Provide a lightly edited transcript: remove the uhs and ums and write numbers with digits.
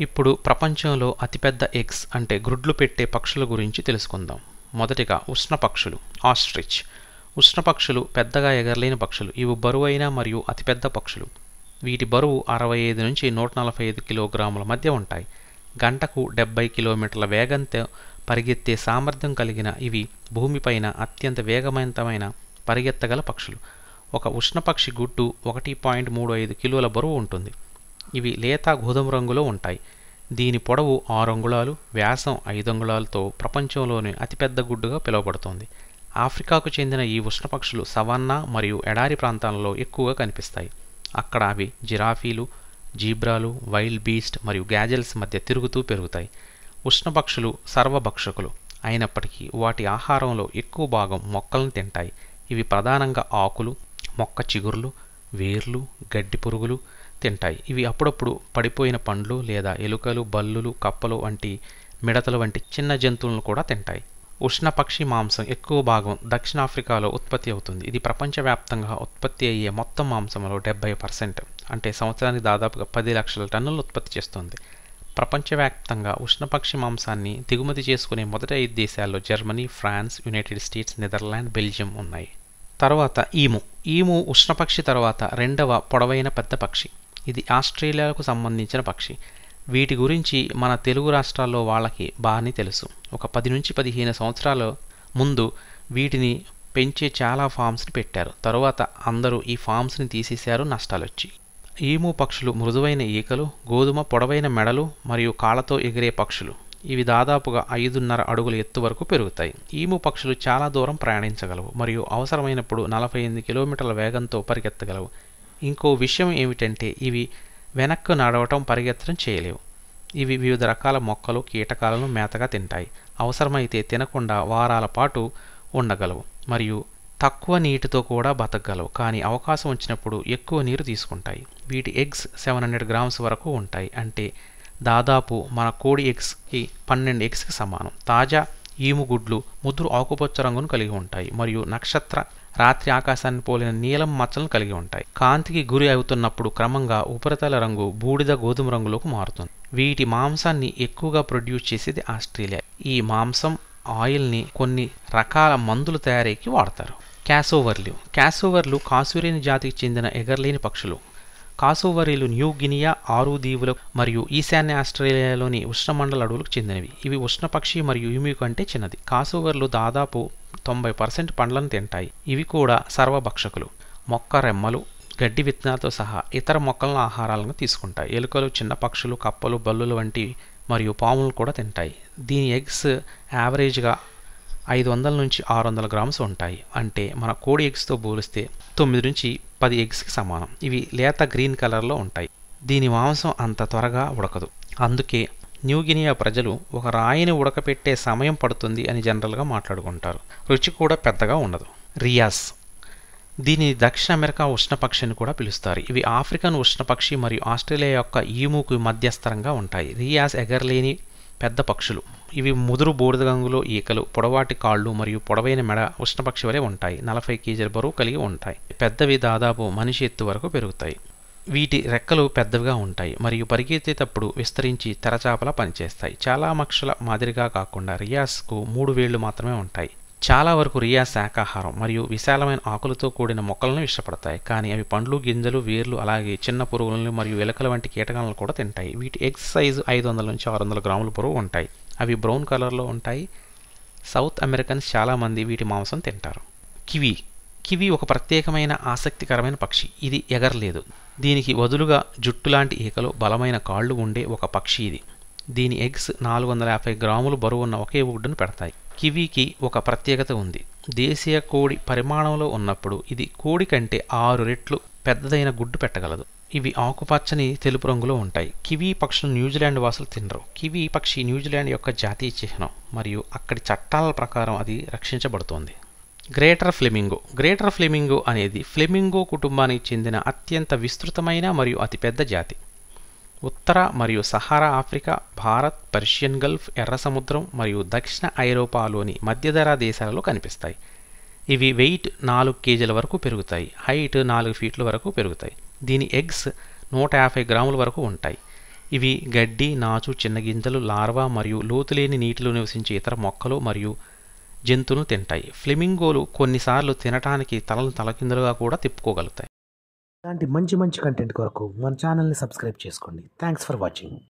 ఇప్పుడు ప్రపంచంలో అతిపెద్ద ఎగ్స్ అంటే గ్రుడ్లు పెట్టే పక్షుల గురించి తెలుసుకుందాం. మొదటిగా ఉష్ణ పక్షులు, ఆస్ట్రిచ్. ఉష్ణ పక్షులు పెద్దగా ఎగరలేని పక్షులు. ఇవి బరువైన మరియు అతిపెద్ద పక్షులు. వీటి బరువు 65 నుంచి 145 కిలోగ్రాముల మధ్య ఉంటాయి. గంటకు 70 కిలోమీటర్ల వేగంతో పరిగెత్తే సామర్థ్యం కలిగిన ఇవి భూమిపైన అత్యంత వేగవంతమైన పరిగెత్తగల పక్షులు. ఒక ఉష్ణపక్షి గుడ్డు 1.35 కిలోల బరువు ఉంటుంది. ఇవి లేత గోధుమ రంగులో ఉంటాయి. దీని పొడవు 6 అంగుళాలు, వ్యాసం 5 అంగుళాలతో ప్రపంచంలోని అతిపెద్ద గుడ్డుగా పిలువబడుతోంది. ఆఫ్రికాకు చెందిన ఈ ఉష్ణపక్షులు సవన్నా మరియు ఎడారి ప్రాంతాలలో ఎక్కువగా కనిపిస్తాయి. అక్కడ అవి జిరాఫీలు, జీబ్రాలు, వైల్డ్ బీస్ట్ మరియు గ్యాజెల్స్ మధ్య తిరుగుతూ పెరుగుతాయి. ఉష్ణపక్షులు సర్వభక్షకులు అయినప్పటికీ వాటి ఆహారంలో ఎక్కువ భాగం మొక్కలను తింటాయి. ఇవి ప్రధానంగా ఆకులు, మొక్క చిగుర్లు, వేర్లు, గడ్డి పురుగులు తింటాయి. ఇవి అప్పుడప్పుడు పడిపోయిన పండ్లు లేదా ఎలుకలు, బల్లులు, కప్పలు వంటి మిడతలు వంటి చిన్న జంతువులను కూడా తింటాయి. ఉష్ణపక్షి మాంసం ఎక్కువ భాగం దక్షిణాఫ్రికాలో ఉత్పత్తి అవుతుంది. ఇది ప్రపంచవ్యాప్తంగా ఉత్పత్తి అయ్యే మొత్తం మాంసంలో 70%, అంటే సంవత్సరానికి దాదాపుగా 10 లక్షల టన్నులు ఉత్పత్తి చేస్తుంది. ప్రపంచవ్యాప్తంగా ఉష్ణపక్షి మాంసాన్ని దిగుమతి చేసుకునే మొదటి 5 దేశాల్లో Germany, France, United States, Netherland, Belgium ఉన్నాయి. తర్వాత ఈము ఉష్ణపక్షి తర్వాత రెండవ పొడవైన పెద్ద పక్షి. ఇది ఆస్ట్రేలియాకు సంబంధించిన పక్షి. వీటి గురించి మన తెలుగు రాష్ట్రాల్లో వాళ్ళకి బాగానే తెలుసు. ఒక 10 నుంచి 15 సంవత్సరాల ముందు వీటిని పెంచే చాలా ఫామ్స్ని పెట్టారు. తరువాత అందరూ ఈ ఫామ్స్ని తీసేశారు నష్టాలొచ్చి. ఈము పక్షులు మృదువైన ఈకలు, గోధుమ పొడవైన మెడలు మరియు కాళ్ళతో ఎగిరే పక్షులు. ఇవి దాదాపుగా 5.5 అడుగుల ఎత్తు వరకు పెరుగుతాయి. ఈము పక్షులు చాలా దూరం ప్రయాణించగలవు మరియు అవసరమైనప్పుడు 48 కిలోమీటర్ల వేగంతో పరిగెత్తగలవు. ఇంకో విషయం ఏమిటంటే ఇవి వెనక్కు నడవటం, పరిగెత్తడం చేయలేవు. ఇవి వివిధ రకాల మొక్కలు, కీటకాలను మేతగా తింటాయి. అవసరమైతే తినకుండా వారాల పాటు ఉండగలవు మరియు తక్కువ నీటితో కూడా బతకగలవు. కానీ అవకాశం వచ్చినప్పుడు ఎక్కువ నీరు తీసుకుంటాయి. వీటి ఎగ్స్ 700 గ్రామ్స్ వరకు ఉంటాయి. అంటే దాదాపు మన కోడి ఎగ్స్కి 12 ఎగ్స్కి సమానం. తాజా ఈము గుడ్లు ముదురు ఆకుపచ్చ రంగును కలిగి ఉంటాయి మరియు నక్షత్ర రాత్రి ఆకాశాన్ని పోలిన నీలం మచ్చలను కలిగి ఉంటాయి. కాంతికి గురి అవుతున్నప్పుడు క్రమంగా ఉపరితల రంగు బూడిద గోధుమ రంగులోకి మారుతుంది. వీటి మాంసాన్ని ఎక్కువగా ప్రొడ్యూస్ చేసేది ఆస్ట్రేలియా. ఈ మాంసం ఆయిల్ని కొన్ని రకాల మందుల తయారీకి వాడతారు. క్యాసోవర్లు కాసురేని జాతికి చెందిన ఎగరలేని పక్షులు. కాసోవరీలు న్యూ గినియా, ఆరు దీవులు మరియు ఈశాన్య ఆస్ట్రేలియాలోని ఉష్ణమండల అడవులకు చెందినవి. ఇవి ఉష్ణపక్షి మరియు ఈము కంటే చిన్నది. కాసోవర్లు దాదాపు 90% పండ్లను తింటాయి. ఇవి కూడా సర్వభక్షకులు. మొక్క రెమ్మలు, గడ్డి విత్తనాలతో సహా ఇతర మొక్కలను ఆహారాలను తీసుకుంటాయి. ఎలుకలు, చిన్న పక్షులు, కప్పలు, బల్లులు వంటి మరియు పాములు కూడా తింటాయి. దీని ఎగ్స్ యావరేజ్గా 500 నుంచి 600 గ్రామ్స్ ఉంటాయి. అంటే మన కోడి ఎగ్స్తో పోలిస్తే 9 నుంచి 10 ఎగ్స్కి సమానం. ఇవి లేత గ్రీన్ కలర్లో ఉంటాయి. దీని మాంసం అంత త్వరగా ఉడకదు. అందుకే న్యూగినియా ప్రజలు ఒక రాయిని ఉడకపెట్టే సమయం పడుతుంది అని జనరల్గా మాట్లాడుకుంటారు. రుచి కూడా పెద్దగా ఉండదు. రియాస్, దీనిని దక్షిణ అమెరికా ఉష్ణపక్షి అని కూడా పిలుస్తారు. ఇవి ఆఫ్రికన్ ఉష్ణపక్షి మరియు ఆస్ట్రేలియా యొక్క ఈముకు మధ్యస్థరంగా ఉంటాయి. రియాస్ ఎగరలేని పెద్ద పక్షులు. ఇవి ముదురు బూడిద రంగులో ఈకలు, పొడవాటి కాళ్ళు మరియు పొడవైన మెడ ఉష్ణపక్షి వలె ఉంటాయి. 40 కేజీల బరువు కలిగి ఉంటాయి. పెద్దవి దాదాపు మనిషి ఎత్తు వరకు పెరుగుతాయి. వీటి రెక్కలు పెద్దవిగా ఉంటాయి మరియు పరిగెత్తేటప్పుడు విస్తరించి తెరచాపలా పనిచేస్తాయి. చాలా పక్షుల మాదిరిగా కాకుండా రియాస్కు 3 వేళ్లు మాత్రమే ఉంటాయి. చాలా వరకు రియాస్ శాకాహారం మరియు విశాలమైన ఆకులతో కూడిన మొక్కలను ఇష్టపడతాయి. కానీ అవి పండ్లు, గింజలు, వేర్లు, అలాగే చిన్న పురుగులను మరియు ఎలుకల వంటి కీటకాలను కూడా తింటాయి. వీటి ఎగ్స్ సైజు 500 నుంచి 600 గ్రాముల బరువు ఉంటాయి. అవి బ్రౌన్ కలర్లో ఉంటాయి. సౌత్ అమెరికన్స్ చాలామంది వీటి మాంసం తింటారు. కివి ఒక ప్రత్యేకమైన ఆసక్తికరమైన పక్షి. ఇది ఎగరలేదు. దీనికి వదులుగా జుట్టు లాంటి ఈకలు, బలమైన కాళ్ళు ఉండే ఒక పక్షి ఇది. దీని ఎగ్స్ 450 గ్రాములు బరువున్న ఒకే గుడ్డును పెడతాయి. కివీకి ఒక ప్రత్యేకత ఉంది. దేశీయ కోడి పరిమాణంలో ఉన్నప్పుడు ఇది కోడి కంటే 6 రెట్లు పెద్దదైన గుడ్డు పెట్టగలదు. ఇవి ఆకుపచ్చని తెలుపు రంగులో ఉంటాయి. కివీ పక్షులు న్యూజిలాండ్ వాసులు తినరు. కివీ పక్షి న్యూజిలాండ్ యొక్క జాతీయ చిహ్నం మరియు అక్కడి చట్టాల ప్రకారం అది రక్షించబడుతోంది. గ్రేటర్ ఫ్లెమింగో అనేది ఫ్లెమింగో కుటుంబానికి చెందిన అత్యంత విస్తృతమైన మరియు అతిపెద్ద జాతి. ఉత్తర మరియు Sahara Africa, Bharat, Persian Gulf, ఎర్ర సముద్రం మరియు దక్షిణ ఐరోపాలోని మధ్యధరా దేశాలలో కనిపిస్తాయి. ఇవి వెయిట్ 4 కేజీల వరకు పెరుగుతాయి. హైట్ 4 ఫీట్ల వరకు పెరుగుతాయి. దీని ఎగ్స్ 150 గ్రాముల వరకు ఉంటాయి. ఇవి గడ్డి, నాచు, చిన్న గింజలు, లార్వా మరియు లోతులేని నీటిలో నివసించే ఇతర మొక్కలు మరియు జంతువులను తింటాయి. ఫ్లెమింగోలు కొన్నిసార్లు తినటానికి తలను తలకిందులుగా కూడా తిప్పుకోగలుగుతాయి. ఇలాంటి మంచి కంటెంట్ కొరకు మన ఛానల్ని సబ్స్క్రైబ్ చేసుకోండి. Thanks for watching.